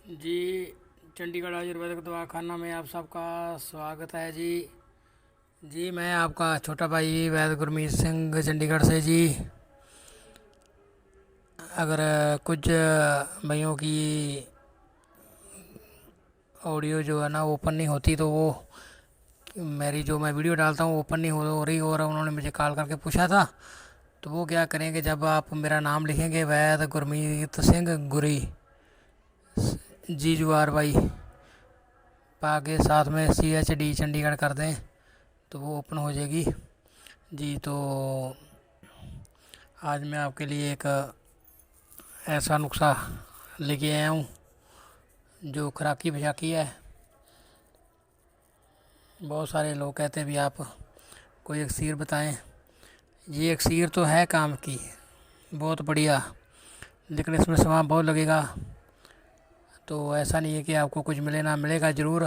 जी। चंडीगढ़ आयुर्वेदिक दवाखाना में आप सबका स्वागत है जी। जी मैं आपका छोटा भाई वैद्य गुरमीत सिंह चंडीगढ़ से जी। अगर कुछ भाइयों की ऑडियो जो है ना ओपन नहीं होती तो वो मेरी जो मैं वीडियो डालता हूँ ओपन नहीं हो रही, और उन्होंने मुझे कॉल करके पूछा था। तो वो क्या करेंगे, जब आप मेरा नाम लिखेंगे वैद्य गुरमीत सिंह गुरी जी जुआर भाई आगे साथ में CHD चंडीगढ़ कर दें तो वो ओपन हो जाएगी जी। तो आज मैं आपके लिए एक ऐसा नुस्खा लेके आया हूँ जो खुराकी फिजाकी है। बहुत सारे लोग कहते हैं भी आप कोई इक्सीर बताएं। ये इक्सीर तो है काम की, बहुत बढ़िया, लेकिन इसमें समय बहुत लगेगा। तो ऐसा नहीं है कि आपको कुछ मिले ना, मिलेगा ज़रूर,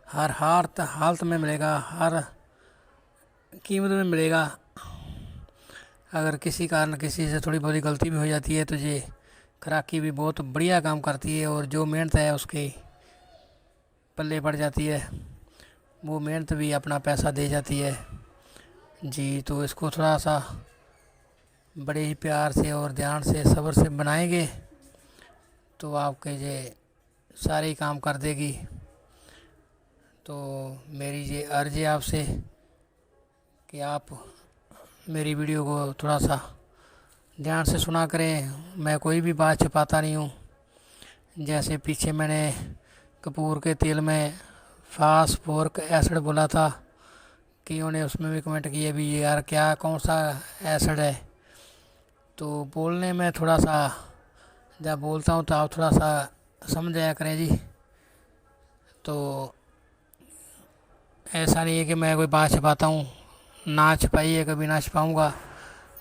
हर हालत में मिलेगा, हर कीमत में मिलेगा। अगर किसी कारण किसी से थोड़ी बहुत गलती भी हो जाती है तो ये खुराकी भी बहुत बढ़िया काम करती है, और जो मेहनत है उसके पल्ले पड़ जाती है, वो मेहनत भी अपना पैसा दे जाती है जी। तो इसको थोड़ा सा बड़े ही प्यार से और ध्यान से सब्र से बनाएंगे तो आपके ये सारे काम कर देगी। तो मेरी ये अर्ज़ है आपसे कि आप मेरी वीडियो को थोड़ा सा ध्यान से सुना करें। मैं कोई भी बात छुपाता नहीं हूँ। जैसे पीछे मैंने कपूर के तेल में फास्फोरिक एसिड बोला था कि उन्होंने उसमें भी कमेंट किए भी यार क्या कौन सा एसिड है। तो बोलने में थोड़ा सा जब बोलता हूँ तो आप थोड़ा सा समझ जाया करें जी। तो ऐसा नहीं है कि मैं कोई बात छुपाता हूँ, ना छुपाइए, कभी ना छुपाऊँगा।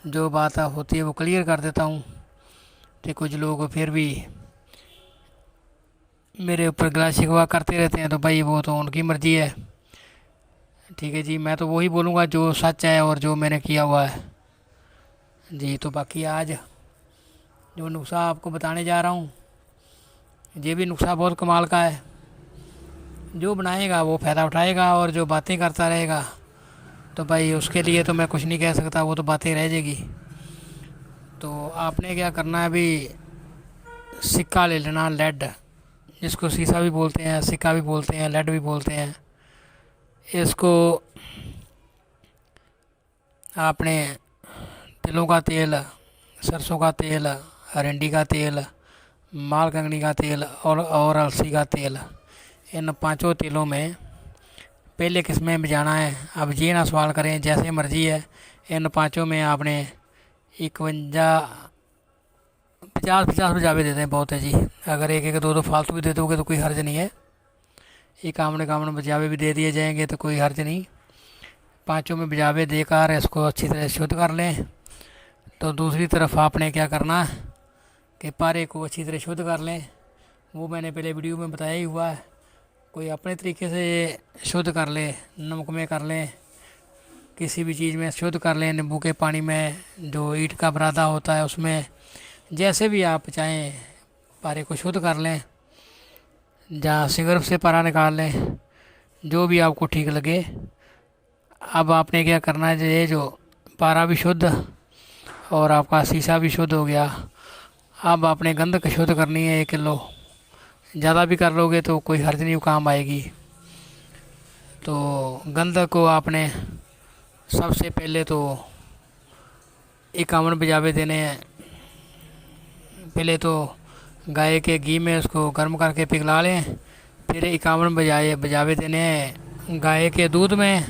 जो बात होती है वो क्लियर कर देता हूँ। तो कुछ लोग फिर भी मेरे ऊपर गिला शिकवा करते रहते हैं, तो भाई वो तो उनकी मर्ज़ी है। ठीक है जी, मैं तो वही बोलूँगा जो सच है और जो मैंने किया हुआ है जी। तो बाकी आज जो नुस्खा आपको बताने जा रहा हूँ, ये भी नुस्खा बहुत कमाल का है। जो बनाएगा वो फ़ायदा उठाएगा, और जो बातें करता रहेगा तो भाई उसके लिए तो मैं कुछ नहीं कह सकता, वो तो बातें रह जाएगी। तो आपने क्या करना है, अभी सिक्का ले लेना, लेड, जिसको शीशा भी बोलते हैं, सिक्का भी बोलते हैं, लेड भी बोलते हैं। इसको आपने तिलों का तेल, सरसों का तेल, अरंडी का तेल, मालकंगनी का तेल और अलसी का तेल, इन पांचों तेलों में पहले किस में भिजाना है। अब ये ना सवाल करें, जैसे मर्ज़ी है। इन पांचों में आपने 51 50 भिजावे देते हैं, बहुत है जी। अगर एक एक दो दो फालतू भी दे दोगे तो कोई हर्ज नहीं है। एक आमने कामने भिजावे भी दे दिए जाएंगे तो कोई हर्ज नहीं। पांचों में भिजावे देकर इसको अच्छी तरह शुद्ध कर लें। तो दूसरी तरफ आपने क्या करना है कि पारे को अच्छी तरह शुद्ध कर लें। वो मैंने पहले वीडियो में बताया ही हुआ है। कोई अपने तरीके से शुद्ध कर ले, नमक में कर लें, किसी भी चीज़ में शुद्ध कर लें, नींबू के पानी में, जो ईंट का बरादा होता है उसमें, जैसे भी आप चाहें पारे को शुद्ध कर लें। जहाँ सिगरफ से पारा निकाल लें, जो भी आपको ठीक लगे। अब आपने क्या करना है, ये जो पारा भी शुद्ध और आपका शीशा भी शुद्ध हो गया, अब आपने गंधक शुद्ध करनी है 1 किलो। ज़्यादा भी कर लोगे तो कोई हर्ज नहीं, काम आएगी। तो गंधक को आपने सबसे पहले तो 51 भिजावे देने हैं। पहले तो गाय के घी में उसको गर्म करके पिघला लें, फिर 51 भिजावे देने हैं गाय के दूध में,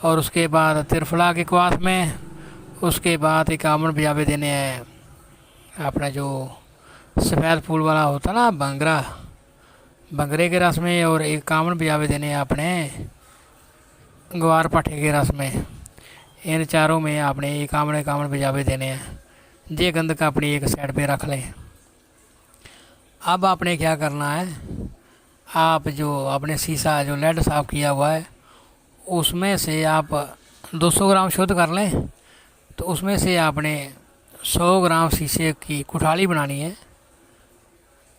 और उसके बाद त्रिफला के क्वाथ में, उसके बाद 51 भिजावे देने हैं अपना जो सफ़ेद फूल वाला होता ना बंगरा, बंगरे के रस में, और 51 भिजावे देने हैं अपने ग्वार पाठे के रस में। इन चारों में आपने 51 भिजावे देने हैं। ये गंधक अपनी एक साइड पे रख लें। अब आपने क्या करना है, आप जो अपने शीशा जो लेड साफ़ किया हुआ है उसमें से आप 200 ग्राम शुद्ध कर लें। तो उसमें से आपने 100 ग्राम शीशे की कुठाली बनानी है।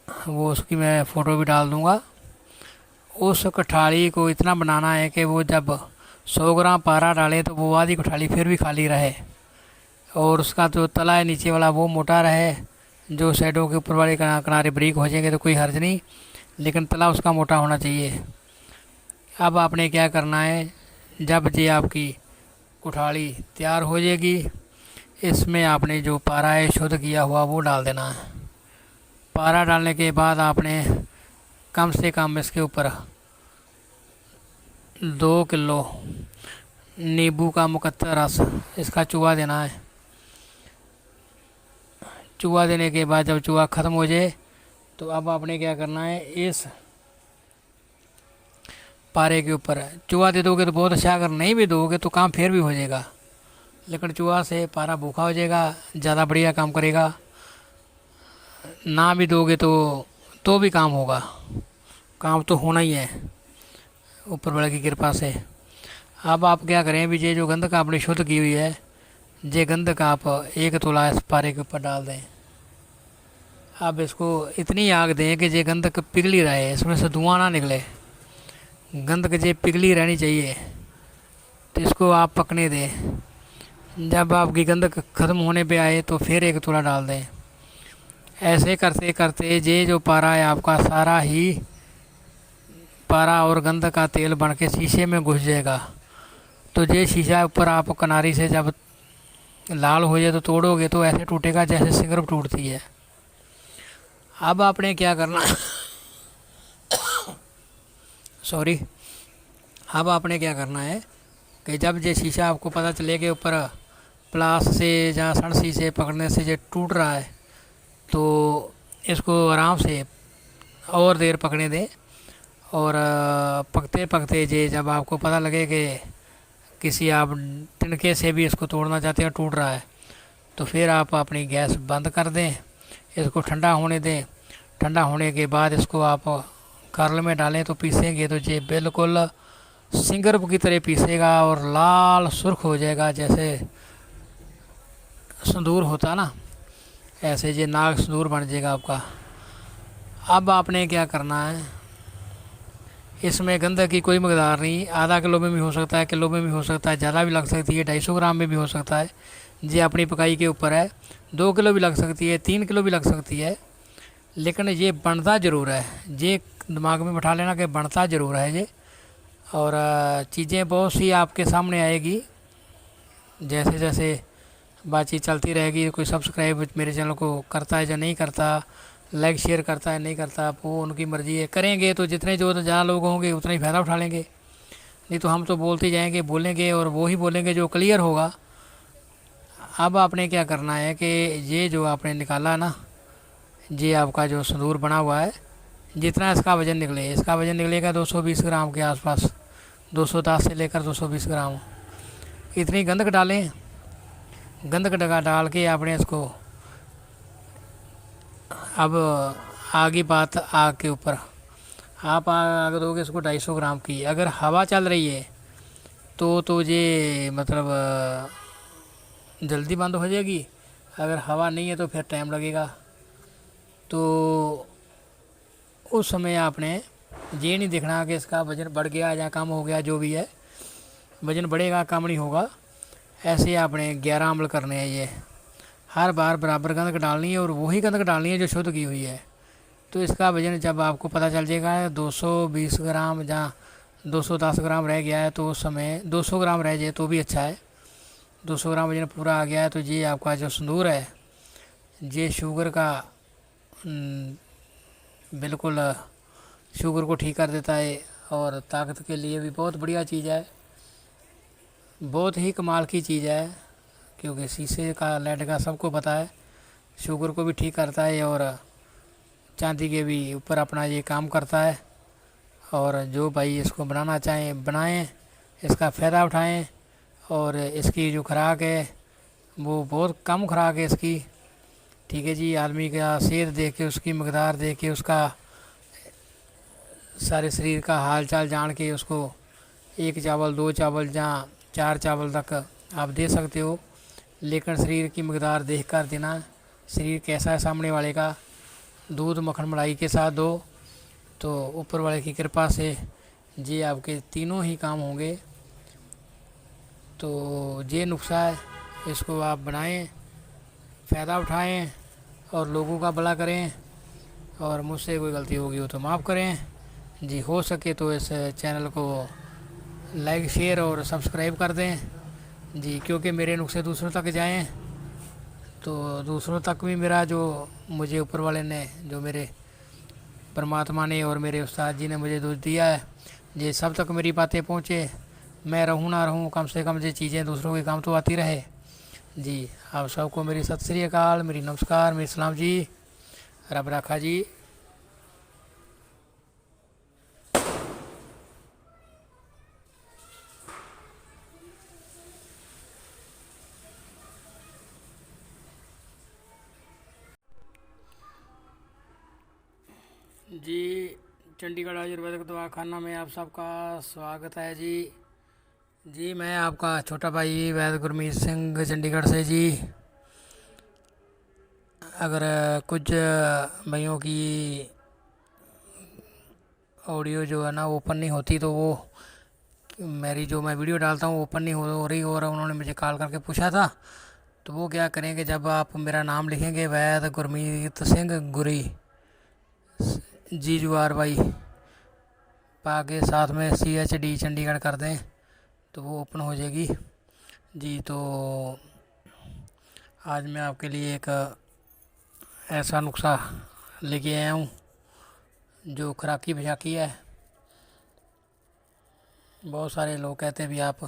वो उसकी मैं फ़ोटो भी डाल दूँगा। उस कठाली को इतना बनाना है कि वो जब 100 ग्राम पारा डाले तो वो आधी कठाली फिर भी खाली रहे, और उसका जो तला है नीचे वाला वो मोटा रहे। जो साइडों के ऊपर वाले किनारे बारीक हो जाएंगे तो कोई हर्ज नहीं, लेकिन तला उसका मोटा होना चाहिए। अब आपने क्या करना है, जब ये आपकी कुठाड़ी तैयार हो जाएगी, इसमें आपने जो पारा है शुद्ध किया हुआ वो डाल देना है। पारा डालने के बाद आपने कम से कम इसके ऊपर 2 किलो नींबू का मुकत्ता रस इसका चूहा देना है। चूहा देने के बाद जब चूहा ख़त्म हो जाए तो अब आपने क्या करना है, इस पारे के ऊपर चूहा दे दोगे तो बहुत अच्छा, अगर नहीं भी दोगे तो काम फिर भी हो जाएगा, लेकिन चूहा से पारा भूखा हो जाएगा, ज़्यादा बढ़िया काम करेगा। ना भी दोगे तो भी काम होगा, काम तो होना ही है ऊपर वाले की कृपा से। अब आप क्या करें, भी ये जो गंधक आपने शुद्ध की हुई है, ये गंधक आप 1 तोला इस पारे के ऊपर डाल दें। अब इसको इतनी आग दें कि ये गंधक पिघली रहे, इसमें से धुआं ना निकले, गंधक ये पिघली रहनी चाहिए। तो इसको आप पकने दें। जब आपकी गंधक ख़त्म होने पे आए तो फिर 1 तोला डाल दें। ऐसे करते करते ये जो पारा है आपका सारा ही पारा और गंधक का तेल बन के शीशे में घुस जाएगा। तो ये शीशा ऊपर आप किनारी से जब लाल हो जाए तो तोड़ोगे तो ऐसे टूटेगा जैसे सिगरेट टूटती है। अब आपने क्या करना सॉरी अब आपने क्या करना है कि जब ये शीशा आपको पता चले कि ऊपर प्लास से या सड़सी से पकड़ने से ये टूट रहा है, तो इसको आराम से और देर पकड़ने दें। और पकते पकते ये जब आपको पता लगे कि किसी आप तिनके से भी इसको तोड़ना चाहते हैं, टूट रहा है, तो फिर आप अपनी गैस बंद कर दें, इसको ठंडा होने दें। ठंडा होने के बाद इसको आप कर्ल में डालें तो पीसेंगे तो ये बिल्कुल सिंगरप की तरह पीसेगा और लाल सुर्ख हो जाएगा, जैसे संदूर होता ना, ऐसे ये नाग संदूर बन जाएगा आपका। अब आपने क्या करना है, इसमें गंधक की कोई मकदार नहीं, आधा किलो में भी हो सकता है, किलो में भी हो सकता है, ज़्यादा भी लग सकती है, 250 ग्राम में भी हो सकता है, ये अपनी पकाई के ऊपर है। 2 किलो भी लग सकती है, 3 किलो भी लग सकती है, लेकिन ये बनता ज़रूर है। ये दिमाग में बैठा लेना कि बनता ज़रूर है ये। और चीज़ें बहुत सी आपके सामने आएगी, जैसे जैसे बातचीत चलती रहेगी। कोई सब्सक्राइब मेरे चैनल को करता है या नहीं करता, लाइक शेयर करता है नहीं करता, वो उनकी मर्ज़ी है। करेंगे तो जितने जो ज़्यादा लोग होंगे उतना ही फ़ायदा उठा लेंगे, नहीं तो हम तो बोलते जाएंगे, बोलेंगे और वो ही बोलेंगे जो क्लियर होगा। अब आपने क्या करना है कि ये जो आपने निकाला है ना, ये आपका जो संदूर बना हुआ है, जितना इसका वज़न निकले, इसका वज़न निकलेगा 220 ग्राम के आसपास, 210 से लेकर 220 ग्राम। इतनी गंधक डालें। गंधक डाल के आपने इसको, अब आगे बात आग के ऊपर, आप आग दोगे इसको 250 ग्राम की। अगर हवा चल रही है तो ये मतलब जल्दी बंद हो जाएगी, अगर हवा नहीं है तो फिर टाइम लगेगा। तो उस समय आपने ये नहीं देखना कि इसका वज़न बढ़ गया या कम हो गया, जो भी है वज़न बढ़ेगा कम नहीं होगा। ऐसे आपने 11 अमल करने हैं। ये हर बार बराबर गंधक डालनी है और वही गंधक डालनी है जो शुद्ध की हुई है। तो इसका वज़न जब आपको पता चल जाएगा 220 ग्राम या 210 ग्राम रह गया है, तो उस समय 200 ग्राम रह जाए तो भी अच्छा है। 200 ग्राम वज़न पूरा आ गया है तो ये आपका जो संदूर है, ये शुगर का बिल्कुल शुगर को ठीक कर देता है और ताकत के लिए भी बहुत बढ़िया चीज़ है, बहुत ही कमाल की चीज़ है। क्योंकि शीशे का लेड का सबको पता है, शुगर को भी ठीक करता है और चांदी के भी ऊपर अपना ये काम करता है। और जो भाई इसको बनाना चाहें बनाएं, इसका फ़ायदा उठाएं। और इसकी जो खुराक है वो बहुत कम खुराक है इसकी, ठीक है जी। आदमी का सेहत देख के, उसकी मकदार देख के, उसका सारे शरीर का हाल चाल जान के उसको 1 चावल 2 चावल या 4 चावल तक आप दे सकते हो। लेकिन शरीर की मकदार देख कर देना, शरीर कैसा है सामने वाले का, दूध मक्खन मलाई के साथ दो तो ऊपर वाले की कृपा से जी आपके तीनों ही काम होंगे। तो ये नुस्खा है, इसको आप बनाएं, फ़ायदा उठाएं और लोगों का भला करें। और मुझसे कोई गलती होगी हो तो माफ़ करें जी। हो सके तो इस चैनल को लाइक शेयर और सब्सक्राइब कर दें जी, क्योंकि मेरे नुस्खे दूसरों तक जाएं तो दूसरों तक भी मेरा जो मुझे ऊपर वाले ने, जो मेरे परमात्मा ने और मेरे उस्ताद जी ने मुझे जो दिया है, ये सब तक मेरी बातें पहुँचे। मैं रहूँ ना रहूँ, कम से कम ये चीज़ें दूसरों के काम तो आती रहे जी। आप सबको मेरी सत श्री अकाल, मेरी नमस्कार, मेरी सलाम जी। रब राखा जी। जी चंडीगढ़ आयुर्वेदिक दवाखाना में आप सबका स्वागत है जी। जी मैं आपका छोटा भाई वैद्य गुरमीत सिंह चंडीगढ़ से जी। अगर कुछ भाइयों की ऑडियो जो है ना ओपन नहीं होती तो वो मेरी जो मैं वीडियो डालता हूँ ओपन नहीं हो रही, और उन्होंने मुझे कॉल करके पूछा था। तो वो क्या करेंगे, जब आप मेरा नाम लिखेंगे वैद्य गुरमीत सिंह गुरी GURY आगे साथ में CHD चंडीगढ़ कर दें तो वो ओपन हो जाएगी जी। तो आज मैं आपके लिए एक ऐसा नुस्खा लेके आया हूँ जो खुराकी भजाकी है। बहुत सारे लोग कहते हैं भी आप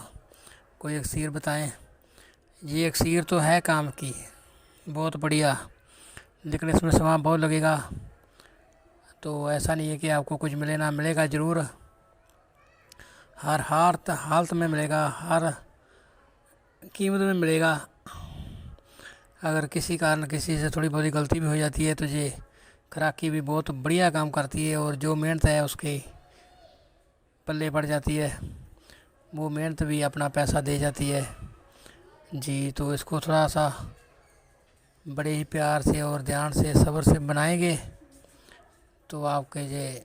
कोई इक्सीर बताएं। ये इक्सीर तो है काम की, बहुत बढ़िया, लेकिन इसमें समय बहुत लगेगा। तो ऐसा नहीं है कि आपको कुछ मिले ना, मिलेगा ज़रूर, हर हालत में मिलेगा, हर कीमत में मिलेगा। अगर किसी कारण किसी से थोड़ी बहुत गलती भी हो जाती है तो ये खुराकी भी बहुत बढ़िया काम करती है, और जो मेहनत है उसके पल्ले पड़ जाती है, वो मेहनत भी अपना पैसा दे जाती है जी। तो इसको थोड़ा सा बड़े ही प्यार से और ध्यान से सब्र से बनाएंगे तो आपके ये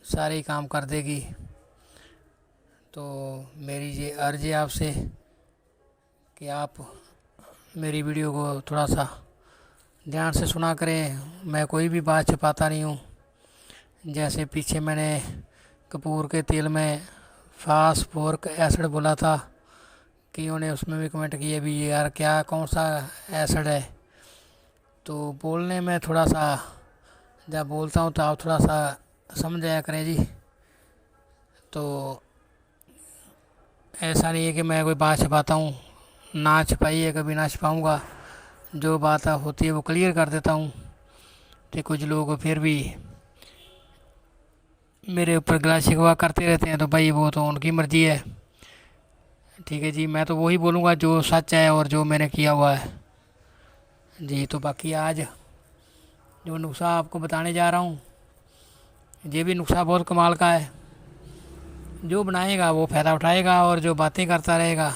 सारे काम कर देगी। तो मेरी ये अर्ज़ है आपसे कि आप मेरी वीडियो को थोड़ा सा ध्यान से सुना करें। मैं कोई भी बात छुपाता नहीं हूँ। जैसे पीछे मैंने कपूर के तेल में फास्फोरिक एसिड बोला था, कि उन्होंने उसमें भी कमेंट किए भी यार क्या कौन सा एसिड है। तो बोलने में थोड़ा सा, जब बोलता हूँ तो आप थोड़ा सा समझ जाया करें जी। तो ऐसा नहीं है कि मैं कोई बात छुपाता हूँ, ना छुपाइए, कभी ना छुपाऊँगा। जो बात होती है वो क्लियर कर देता हूँ। तो कुछ लोग फिर भी मेरे ऊपर गिला शिकवा करते रहते हैं, तो भाई वो तो उनकी मर्ज़ी है, ठीक है जी। मैं तो वही बोलूँगा जो सच है और जो मैंने किया हुआ है जी। तो बाकी आज जो नुस्खा आपको बताने जा रहा हूँ, ये भी नुस्खा बहुत कमाल का है। जो बनाएगा वो फ़ायदा उठाएगा, और जो बातें करता रहेगा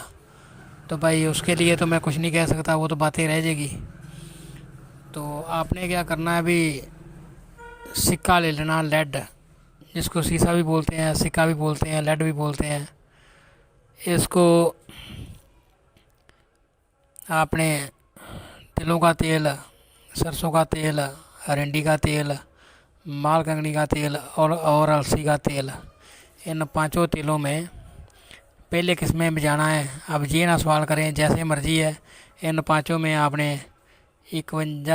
तो भाई उसके लिए तो मैं कुछ नहीं कह सकता, वो तो बातें रह जाएगी। तो आपने क्या करना है, अभी सिक्का ले लेना, लेड, जिसको शीशा भी बोलते हैं, सिक्का भी बोलते हैं, लेड भी बोलते हैं। इसको आपने तिलों का तेल, सरसों का तेल, अरंडी का तेल, मालकंगनी का तेल और अलसी का तेल, इन पांचों तेलों में पहले किस में भिजाना है। अब ये ना सवाल करें, जैसे मर्ज़ी है। इन पांचों में आपने 51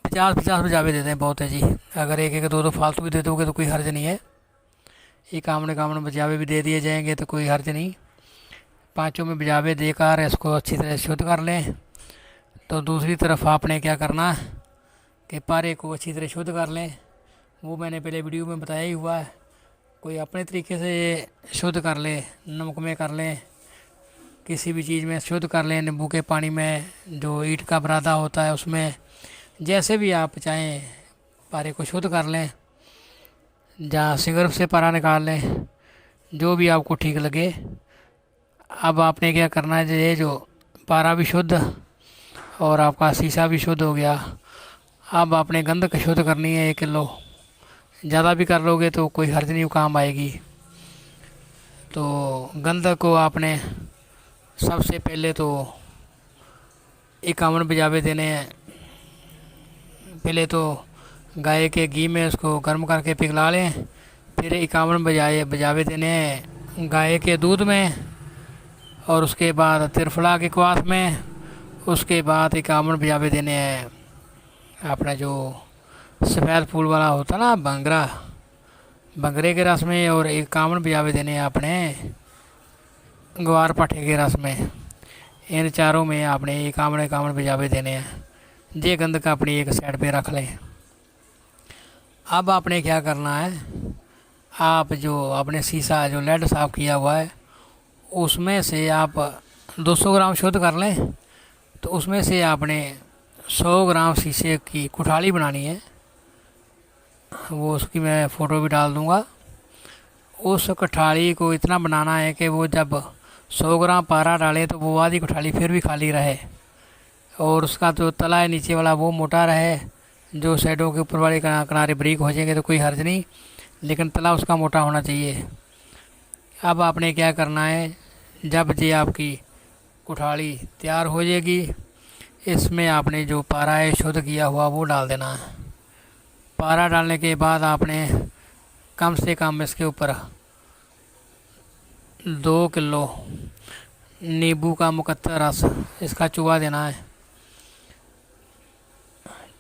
50 भिजावे देते हैं, बहुत है जी। अगर एक एक दो दो फालतू भी दे दोगे तो कोई हर्ज नहीं है, एक आमने कामने भिजावे भी दे दिए जाएंगे तो कोई हर्ज नहीं। पांचों में भिजावे देकर इसको अच्छी तरह शुद्ध कर लें। तो दूसरी तरफ आपने क्या करना है कि पारे को अच्छी तरह शुद्ध कर लें। वो मैंने पहले वीडियो में बताया ही हुआ है। कोई अपने तरीके से शुद्ध कर ले, नमक में कर लें, किसी भी चीज़ में शुद्ध कर लें, नींबू के पानी में, जो ईंट का बरादा होता है उसमें, जैसे भी आप चाहें पारे को शुद्ध कर लें। जहाँ सिगरफ से पारा निकाल लें, जो भी आपको ठीक लगे। अब आपने क्या करना है, ये जो पारा भी शुद्ध और आपका शीशा भी शुद्ध हो गया, अब आपने गंधक शुद्ध करनी है 1 किलो। ज़्यादा भी कर लोगे तो कोई हर्ज नहीं, काम आएगी। तो गंधक को आपने सबसे पहले तो 51 बजावे देने हैं। पहले तो गाय के घी में उसको गर्म करके पिघला लें, फिर 51 बजावे देने हैं गाय के दूध में, और उसके बाद त्रिफला के क्वाथ में, उसके बाद 51 बजावे देने हैं अपना जो सफ़ेद फूल वाला होता ना बंगरा, बंगरे के रस में, और 51 बजावे देने हैं अपने ग्वार पाठे के रस में। इन चारों में आपने 51 बजावे देने हैं। ये गंधक अपनी एक साइड पे रख लें। अब आपने क्या करना है, आप जो आपने शीशा जो लेड साफ़ किया हुआ है उसमें से आप 200 ग्राम शुद्ध कर लें। तो उसमें से आपने 100 ग्राम शीशे की कुठाली बनानी है। वो उसकी मैं फ़ोटो भी डाल दूँगा। उस कुठाली को इतना बनाना है कि वो जब 100 ग्राम पारा डाले तो वो आधी कुठाली फिर भी खाली रहे, और उसका जो तला है नीचे वाला वो मोटा रहे। जो साइडों के ऊपर वाले किनारे बारीक हो जाएंगे तो कोई हर्ज नहीं, लेकिन तला उसका मोटा होना चाहिए। अब आपने क्या करना है, जब ये आपकी कुठाली तैयार हो जाएगी, इसमें आपने जो पारा है शुद्ध किया हुआ वो डाल देना है। पारा डालने के बाद आपने कम से कम इसके ऊपर 2 किलो नींबू का मुकत्तर रस इसका चूहा देना है।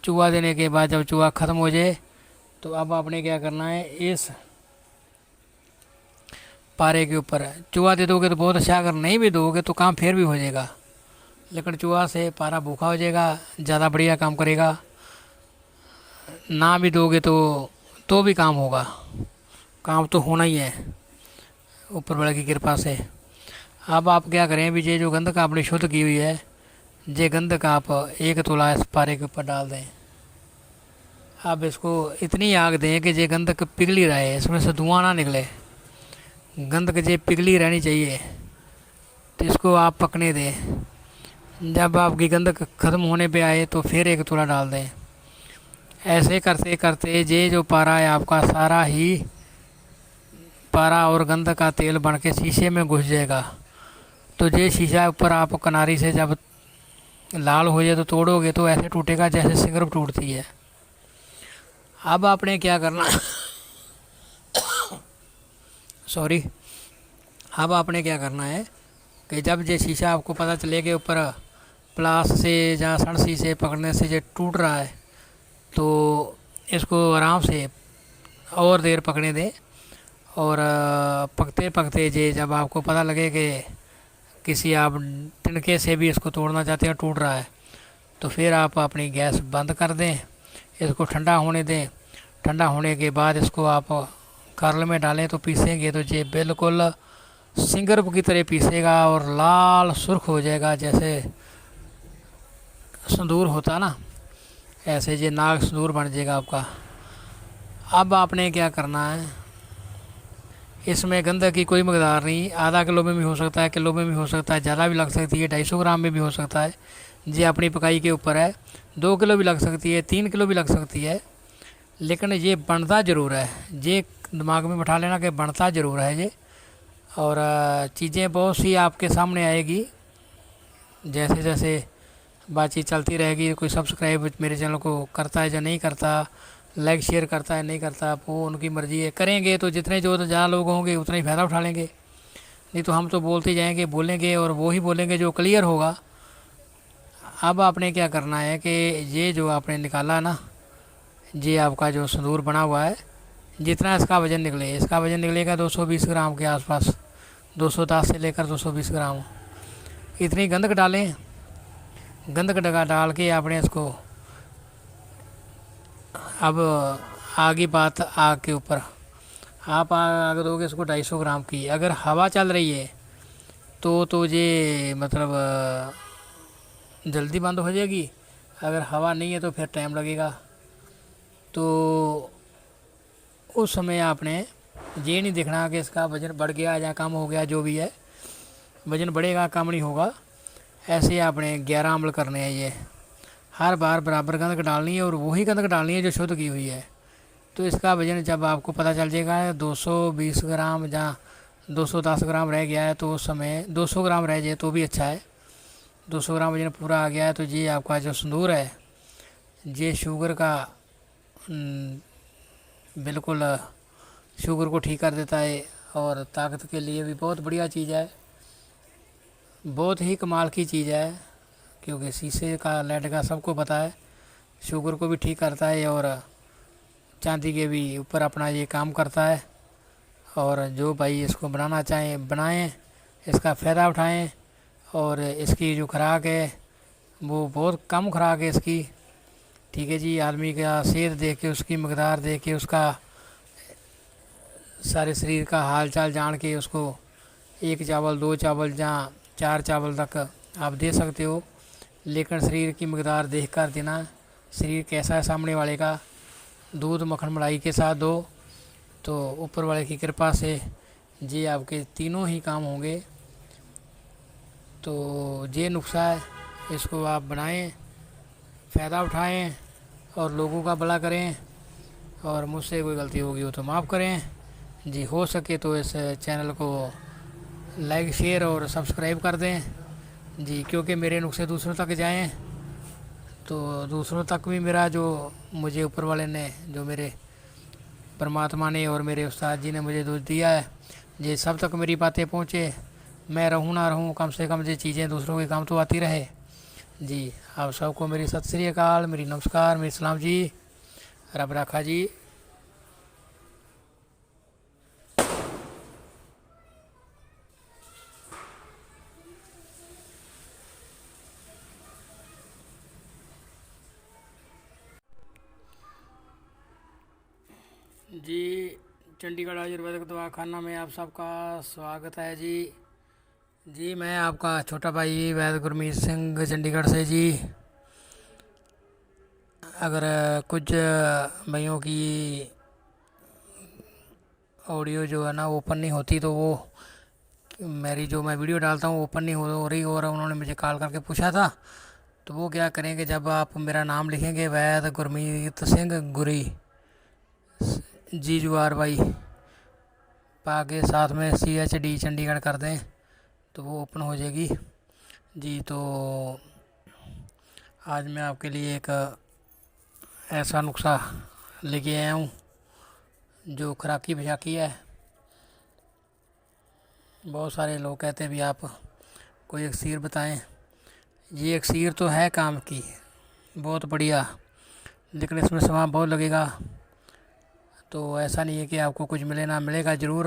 चूहा देने के बाद जब चूहा ख़त्म हो जाए तो अब आपने क्या करना है, इस पारे के ऊपर चूहा दे दोगे तो बहुत अच्छा, अगर नहीं भी दोगे तो काम फिर भी हो जाएगा, लेकिन चूहा से पारा भूखा हो जाएगा, ज़्यादा बढ़िया काम करेगा। ना भी दोगे तो भी काम होगा, काम तो होना ही है ऊपर वाले की कृपा से। अब आप क्या करें, भी ये जो गंधक आपने शुद्ध की हुई है, ये गंधक आप 1 तोला इस पारे के ऊपर डाल दें। अब इसको इतनी आग दें कि ये गंधक पिघली रहे, इसमें से धुआं ना निकले, गंधक ये पिघली रहनी चाहिए। तो इसको आप पकने दें। जब आपकी गंधक ख़त्म होने पे आए तो फिर 1 तोला डाल दें। ऐसे करते करते ये जो पारा है आपका सारा ही पारा और गंधक का तेल बन के शीशे में घुस जाएगा। तो ये शीशा ऊपर आप किनारी से जब लाल हो जाए तो तोड़ोगे तो ऐसे टूटेगा जैसे सिगरेट टूटती है। अब आपने क्या करना सॉरी अब आपने क्या करना है कि जब ये शीशा आपको पता चले कि ऊपर प्लास से जहाँ सड़सी से पकड़ने से ये टूट रहा है, तो इसको आराम से और देर पकड़ने दें। और पकते पकते ये जब आपको पता लगे कि किसी आप तिनके से भी इसको तोड़ना चाहते हैं, टूट रहा है, तो फिर आप अपनी गैस बंद कर दें, इसको ठंडा होने दें। ठंडा होने के बाद इसको आप कर्ल में डालें तो पीसेंगे तो ये बिल्कुल सिंगरप की तरह पीसेगा और लाल सुर्ख हो जाएगा, जैसे संदूर होता ना, ऐसे ये नाग संदूर बन जाएगा आपका। अब आपने क्या करना है, इसमें गंधक की कोई मकदार नहीं, आधा किलो में भी हो सकता है, किलो में भी हो सकता है, ज़्यादा भी लग सकती है, 250 ग्राम में भी हो सकता है। ये अपनी पकाई के ऊपर है। 2 किलो भी लग सकती है, 3 किलो भी लग सकती है, लेकिन ये बनता ज़रूर है। ये दिमाग में बैठा लेना कि बनता ज़रूर है ये। और चीज़ें बहुत सी आपके सामने आएगी, जैसे जैसे बातचीत चलती रहेगी। कोई सब्सक्राइब मेरे चैनल को करता है या नहीं करता, लाइक शेयर करता है नहीं करता, वो उनकी मर्ज़ी है। करेंगे तो जितने जो ज़्यादा लोग होंगे उतना ही फ़ायदा उठा लेंगे, नहीं तो हम तो बोलते जाएंगे, बोलेंगे और वो ही बोलेंगे जो क्लियर होगा। अब आपने क्या करना है कि ये जो आपने निकाला ना, ये आपका जो संदूर बना हुआ है, जितना इसका वज़न निकले, इसका वज़न निकलेगा 220 ग्राम के आसपास, 210 से लेकर 220 ग्राम। इतनी गंधक डालें। गंधक डगा डाल के आपने इसको, अब आगे बात आग के ऊपर, आप आग दोगे इसको 250 ग्राम की। अगर हवा चल रही है तो ये मतलब जल्दी बंद हो जाएगी, अगर हवा नहीं है तो फिर टाइम लगेगा। तो उस समय आपने ये नहीं देखना कि इसका वज़न बढ़ गया या कम हो गया, जो भी है वज़न बढ़ेगा कम नहीं होगा। ऐसे आपने 11 अमल करने हैं। ये हर बार बराबर गंदक डालनी है और वही गंदक डालनी है जो शुद्ध की हुई है। तो इसका वज़न जब आपको पता चल जाएगा 220 ग्राम जहाँ 210 ग्राम रह गया है, तो उस समय 200 ग्राम रह जाए तो भी अच्छा है। 200 ग्राम वज़न पूरा आ गया है तो ये आपका जो संदूर है ये शुगर का बिल्कुल शुगर को ठीक कर देता है और ताकत के लिए भी बहुत बढ़िया चीज़ है, बहुत ही कमाल की चीज़ है। क्योंकि शीशे का लेड का सबको पता है शुगर को भी ठीक करता है और चांदी के भी ऊपर अपना ये काम करता है। और जो भाई इसको बनाना चाहें बनाएं, इसका फ़ायदा उठाएं। और इसकी जो खुराक है वो बहुत कम खुराक है इसकी, ठीक है जी। आदमी का सेहत देख के, उसकी मकदार देख के, उसका सारे शरीर का हाल चाल जान के उसको 1 चावल 2 चावल जहाँ 4 चावल तक आप दे सकते हो। लेकिन शरीर की मकदार देख कर देना, शरीर कैसा है सामने वाले का। दूध मक्खन मलाई के साथ दो तो ऊपर वाले की कृपा से ये आपके तीनों ही काम होंगे। तो ये नुस्खा है, इसको आप बनाएं, फ़ायदा उठाएं और लोगों का भला करें। और मुझसे कोई गलती होगी हो तो माफ़ करें जी। हो सके तो इस चैनल को लाइक शेयर और सब्सक्राइब कर दें जी, क्योंकि मेरे नुस्खे दूसरों तक जाएं तो दूसरों तक भी मेरा जो मुझे ऊपर वाले ने, जो मेरे परमात्मा ने और मेरे उस्ताद जी ने मुझे जो दिया है, ये सब तक मेरी बातें पहुँचे। मैं रहूँ ना रहूँ, कम से कम ये चीज़ें दूसरों के काम तो आती रहे जी। आप सबको मेरी सत श्री अकाल, मेरी नमस्कार, मेरी सलाम जी। रब राखा जी। जी चंडीगढ़ आयुर्वेदिक दवाखाना में आप सबका स्वागत है जी। जी मैं आपका छोटा भाई वैद्य गुरमीत सिंह चंडीगढ़ से जी। अगर कुछ भाइयों की ऑडियो जो है ना ओपन नहीं होती तो वो मेरी जो मैं वीडियो डालता हूँ ओपन नहीं हो रही, और उन्होंने मुझे कॉल करके पूछा था। तो वो क्या करेंगे, जब आप मेरा नाम लिखेंगे वैद्य गुरमीत सिंह गुरी GURY पा के साथ में CHD चंडीगढ़ कर दें तो वो ओपन हो जाएगी जी। तो आज मैं आपके लिए एक ऐसा नुस्खा लेके आया हूँ जो खुराकी भजाकी है। बहुत सारे लोग कहते हैं भी आप कोई इक्सीर बताएं। ये इक्सीर तो है काम की, बहुत बढ़िया, लेकिन इसमें समय बहुत लगेगा। तो ऐसा नहीं है कि आपको कुछ मिले ना, मिलेगा ज़रूर,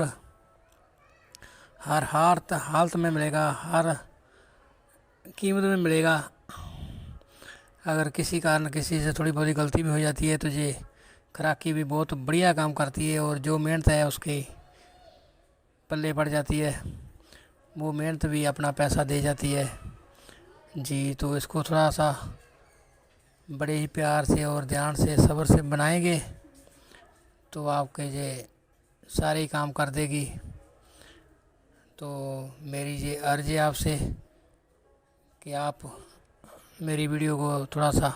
हर हालत में मिलेगा, हर कीमत में मिलेगा। अगर किसी कारण किसी से थोड़ी बहुत गलती भी हो जाती है तो ये खुराकी भी बहुत बढ़िया काम करती है, और जो मेहनत है उसके पल्ले पड़ जाती है, वो मेहनत भी अपना पैसा दे जाती है जी। तो इसको थोड़ा सा बड़े ही प्यार से और ध्यान से सब्र से बनाएंगे तो आपके ये सारे काम कर देगी। तो मेरी ये अर्ज़ है आपसे कि आप मेरी वीडियो को थोड़ा सा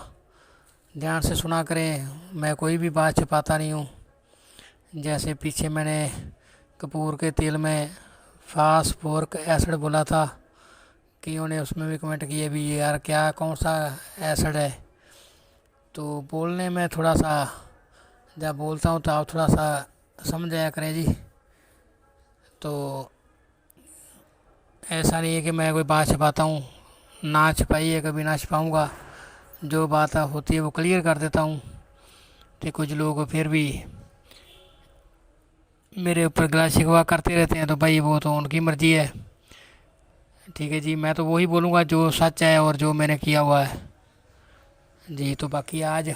ध्यान से सुना करें। मैं कोई भी बात छुपाता नहीं हूँ। जैसे पीछे मैंने कपूर के तेल में फास्फोरिक एसिड बोला था, कि उन्हें उसमें भी कमेंट किए भी यार क्या कौन सा एसिड है। तो बोलने में थोड़ा सा, जब बोलता हूँ तो आप थोड़ा सा समझ जाया करें जी। तो ऐसा नहीं है कि मैं कोई बात छुपाता हूँ, ना छुपाई है, कभी ना छुपाऊँगा। जो बात होती है वो क्लियर कर देता हूँ। तो कुछ लोग फिर भी मेरे ऊपर गिला शिकवा करते रहते हैं, तो भाई वो तो उनकी मर्ज़ी है, ठीक है जी। मैं तो वही बोलूँगा जो सच है और जो मैंने किया हुआ है जी। तो बाकी आज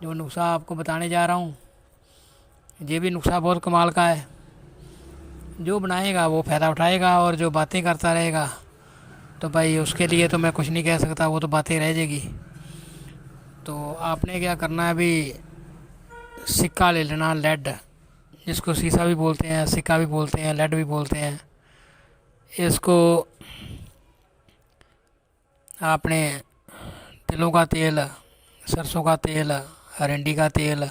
जो नुस्खा आपको बताने जा रहा हूँ, ये भी नुस्खा बहुत कमाल का है। जो बनाएगा वो फ़ायदा उठाएगा, और जो बातें करता रहेगा तो भाई उसके लिए तो मैं कुछ नहीं कह सकता, वो तो बातें रह जाएगी। तो आपने क्या करना है, अभी सिक्का ले लेना, लेड, जिसको शीशा भी बोलते हैं, सिक्का भी बोलते हैं, लेड भी बोलते हैं। इसको आपने तिलों का तेल, सरसों का तेल, अरंडी का तेल,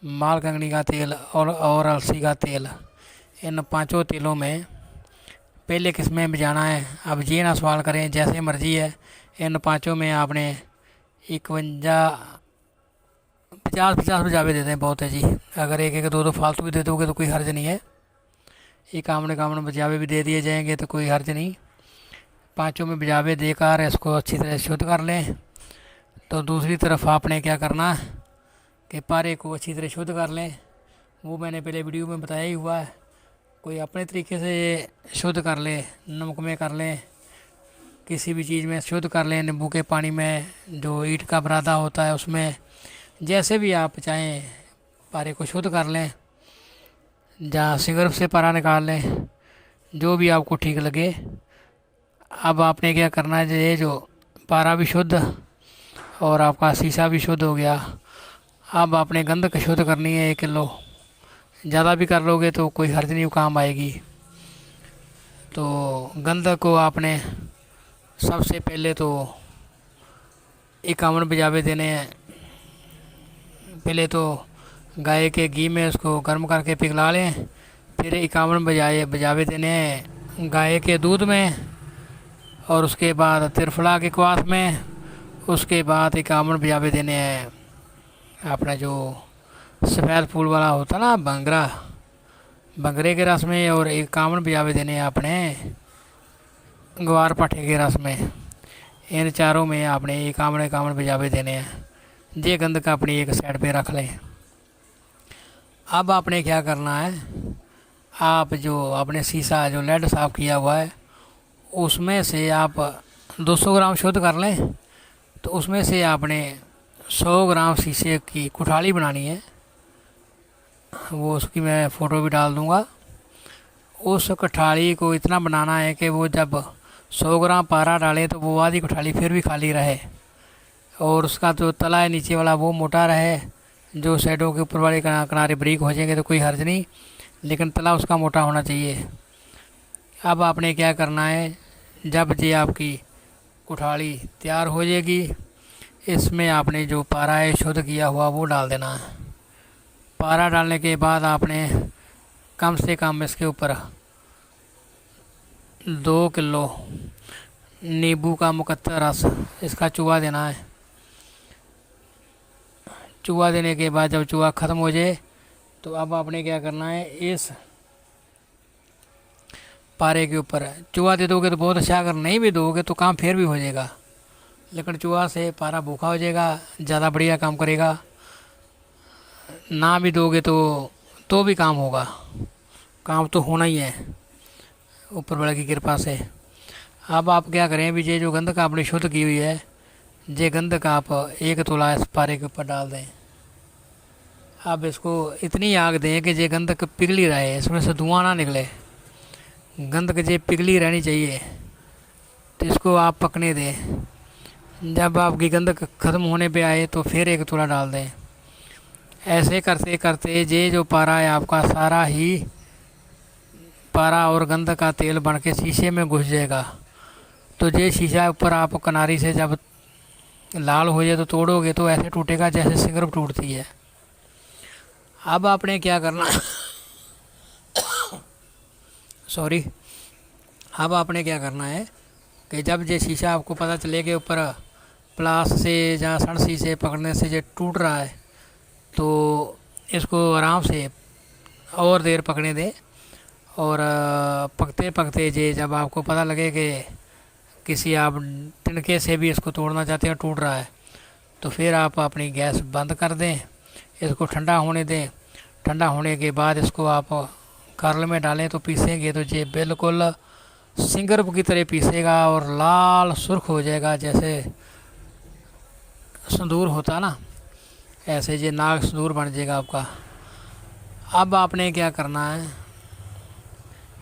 मालकंगनी का तेल और अलसी का तेल। इन पांचों तेलों में पहले किस में भिजाना है। अब ये ना सवाल करें, जैसे मर्ज़ी है। इन पांचों में आपने 51 50 भिजावे देते हैं, बहुत है जी। अगर एक एक दो दो फालतू भी दे दोगे तो कोई हर्ज नहीं है। एक आमने कामने भिजावे भी दे दिए जाएंगे तो कोई हर्ज नहीं। पांचों में भिजावे देकर इसको अच्छी तरह शुद्ध कर लें। तो दूसरी तरफ आपने क्या करना है कि पारे को अच्छी तरह शुद्ध कर लें। वो मैंने पहले वीडियो में बताया ही हुआ है। कोई अपने तरीके से शुद्ध कर ले, नमक में कर लें, किसी भी चीज़ में शुद्ध कर लें, नींबू के पानी में, जो ईंट का बरादा होता है उसमें, जैसे भी आप चाहें पारे को शुद्ध कर लें। जहाँ सिगरफ से पारा निकाल लें, जो भी आपको ठीक लगे। अब आपने क्या करना है, ये जो पारा भी शुद्ध और आपका शीशा भी शुद्ध हो गया। अब आपने गंधक शुद्ध करनी है 1 किलो। ज़्यादा भी कर लोगे तो कोई हर्ज नहीं, काम आएगी। तो गंधक को आपने सबसे पहले तो 51 भिजावे देने हैं। पहले तो गाय के घी में उसको गर्म करके पिघला लें। फिर 51 भिजावे देने हैं गाय के दूध में, और उसके बाद त्रिफला के क्वाथ में। उसके बाद 51 भिजावे देने हैं अपना जो सफ़ेद फूल वाला होता ना बंगरा, बंगरे के रस में। और 51 भिजावे देने हैं अपने ग्वार पाठे के रस में। इन चारों में आपने 51 भिजावे देने हैं। ये गंधक अपनी एक साइड पे रख लें। अब आपने क्या करना है, आप जो आपने शीशा जो लेड साफ़ किया हुआ है उसमें से आप 200 ग्राम शुद्ध कर लें। तो उसमें से आपने 100 ग्राम शीशे की कुठाली बनानी है। वो उसकी मैं फ़ोटो भी डाल दूँगा। उस कुठाली को इतना बनाना है कि वो जब 100 ग्राम पारा डाले तो वो आधी कुठाली फिर भी खाली रहे, और उसका जो तला है नीचे वाला वो मोटा रहे। जो साइडों के ऊपर वाले किनारे बारीक हो जाएंगे तो कोई हर्ज नहीं, लेकिन तला उसका मोटा होना चाहिए। अब आपने क्या करना है, जब ये आपकी कुठाली तैयार हो जाएगी, इसमें आपने जो पारा है शुद्ध किया हुआ वो डाल देना है। पारा डालने के बाद आपने कम से कम इसके ऊपर 2 किलो नींबू का मुकत्तर रस इसका चूहा देना है। चूहा देने के बाद जब चूहा ख़त्म हो जाए तो अब आपने क्या करना है, इस पारे के ऊपर चूहा दे दोगे तो बहुत अच्छा, अगर नहीं भी दोगे तो काम फिर भी हो जाएगा, लेकिन चूहा से पारा भूखा हो जाएगा, ज़्यादा बढ़िया काम करेगा। ना भी दोगे तो भी काम होगा, काम तो होना ही है ऊपर वाले की कृपा से। अब आप क्या करें, भी ये जो गंधक आपने शुद्ध की हुई है, ये गंधक आप 1 तोला इस पारे के ऊपर डाल दें। अब इसको इतनी आग दें कि ये गंधक पिघली रहे, इसमें से धुआं ना निकले। गंधक ये पिघली रहनी चाहिए। तो इसको आप पकने दें। जब आपकी गंधक ख़त्म होने पे आए तो फिर 1 तोला डाल दें। ऐसे करते करते ये जो पारा है आपका सारा ही पारा और गंधक का तेल बन के शीशे में घुस जाएगा। तो ये शीशा ऊपर आप किनारी से जब लाल हो जाए तो तोड़ोगे तो ऐसे टूटेगा जैसे सिगरेट टूटती है। अब आपने क्या करना सॉरी अब आपने क्या करना है कि जब ये शीशा आपको पता चले कि ऊपर प्लास से जहाँ सड़सी से पकड़ने से ये टूट रहा है, तो इसको आराम से और देर पकड़ने दें। और पकते पकते ये जब आपको पता लगे कि किसी आप तिनके से भी इसको तोड़ना चाहते हैं, टूट रहा है, तो फिर आप अपनी गैस बंद कर दें। इसको ठंडा होने दें। ठंडा होने के बाद इसको आप कर्ल में डालें तो पीसेंगे तो ये बिल्कुल सिंगरप की तरह पीसेगा और लाल सुर्ख हो जाएगा, जैसे संदूर होता ना, ऐसे ये नाग संदूर बन जाएगा आपका। अब आपने क्या करना है,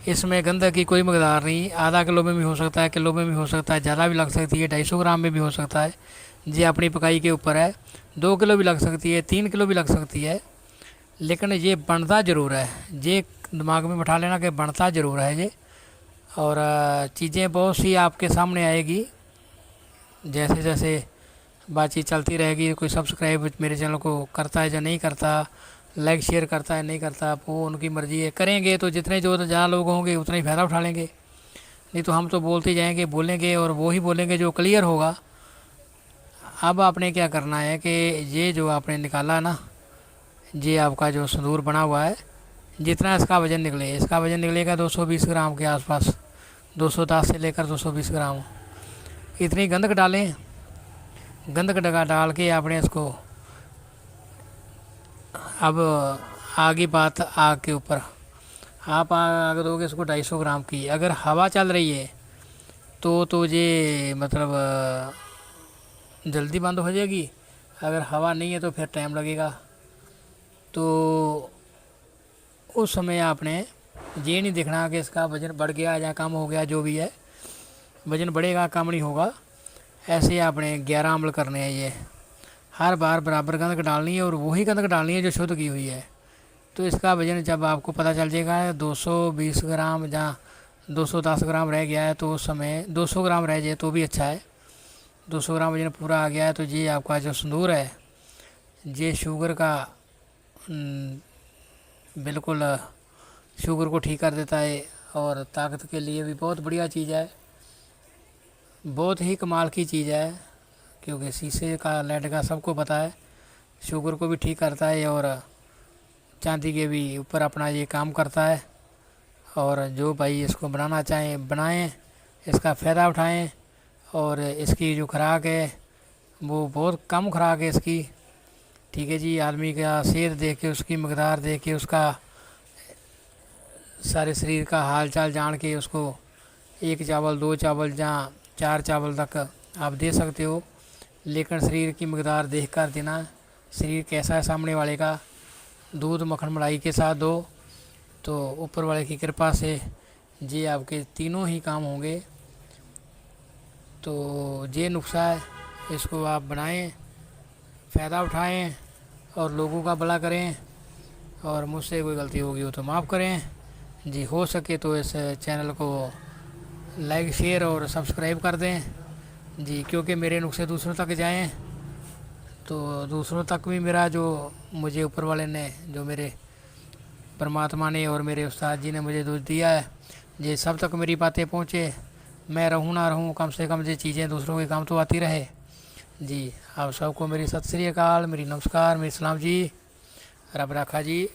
इसमें गंधक की कोई मकदार नहीं, आधा किलो में भी हो सकता है, किलो में भी हो सकता है, ज़्यादा भी लग सकती है, 250 ग्राम में भी हो सकता है। ये अपनी पकाई के ऊपर है। 2 किलो भी लग सकती है, 3 किलो भी लग सकती है, लेकिन ये बनता ज़रूर है। ये दिमाग में बैठा लेना कि बनता ज़रूर है ये। और चीज़ें बहुत सी आपके सामने आएगी, जैसे जैसे बातचीत चलती रहेगी। कोई सब्सक्राइब मेरे चैनल को करता है या नहीं करता, लाइक शेयर करता है नहीं करता, वो उनकी मर्ज़ी है। करेंगे तो जितने जो ज़्यादा लोग होंगे उतना ही फ़ायदा उठा लेंगे, नहीं तो हम तो बोलते जाएंगे, बोलेंगे और वो ही बोलेंगे जो क्लियर होगा। अब आपने क्या करना है कि ये जो आपने निकाला ना, ये आपका जो संदूर बना हुआ है, जितना इसका वज़न निकले, इसका वज़न निकलेगा 220 ग्राम के आसपास, 210 से लेकर 220 ग्राम। इतनी गंधक डालें, गंधक डगा डाल के आपने इसको, अब आगे बात आग के ऊपर, आप आग दोगे इसको 250 ग्राम की। अगर हवा चल रही है तो ये मतलब जल्दी बंद हो जाएगी, अगर हवा नहीं है तो फिर टाइम लगेगा। तो उस समय आपने ये नहीं देखना कि इसका वज़न बढ़ गया या कम हो गया, जो भी है वज़न बढ़ेगा कम नहीं होगा। ऐसे आपने 11 अमल करने हैं। ये हर बार बराबर गंधक डालनी है और वही गंधक डालनी है जो शुद्ध की हुई है। तो इसका वज़न जब आपको पता चल जाएगा 220 ग्राम या 210 ग्राम रह गया है, तो उस समय 200 ग्राम रह जाए तो भी अच्छा है। 200 ग्राम वज़न पूरा आ गया है तो ये आपका जो संदूर है, ये शुगर का बिल्कुल शुगर को ठीक कर देता है और ताकत के लिए भी बहुत बढ़िया चीज़ है, बहुत ही कमाल की चीज़ है। क्योंकि शीशे का, लेड का सबको पता है, शुगर को भी ठीक करता है और चांदी के भी ऊपर अपना ये काम करता है। और जो भाई इसको बनाना चाहें बनाएं, इसका फ़ायदा उठाएं। और इसकी जो खुराक है वो बहुत कम खुराक है इसकी, ठीक है जी। आदमी का सेहत देख के, उसकी मकदार देख के, उसका सारे शरीर का हाल चाल जान के उसको 1 चावल 2 चावल या 4 चावल तक आप दे सकते हो। लेकिन शरीर की मकदार देख कर देना, शरीर कैसा है सामने वाले का। दूध मक्खन मलाई के साथ दो तो ऊपर वाले की कृपा से ये आपके तीनों ही काम होंगे। तो ये नुस्खा है, इसको आप बनाएं, फ़ायदा उठाएं और लोगों का भला करें। और मुझसे कोई गलती होगी हो तो माफ़ करें जी। हो सके तो इस चैनल को लाइक शेयर और सब्सक्राइब कर दें जी, क्योंकि मेरे नुस्खे दूसरों तक जाएं तो दूसरों तक भी मेरा जो मुझे ऊपर वाले ने, जो मेरे परमात्मा ने और मेरे उस्ताद जी ने मुझे दोष दिया है, ये सब तक मेरी बातें पहुँचे। मैं रहूँ ना रहूँ, कम से कम ये चीज़ें दूसरों के काम तो आती रहे जी। आप सबको मेरी सत श्री अकाल, मेरी नमस्कार, मेरी सलाम जी। रब रखा जी।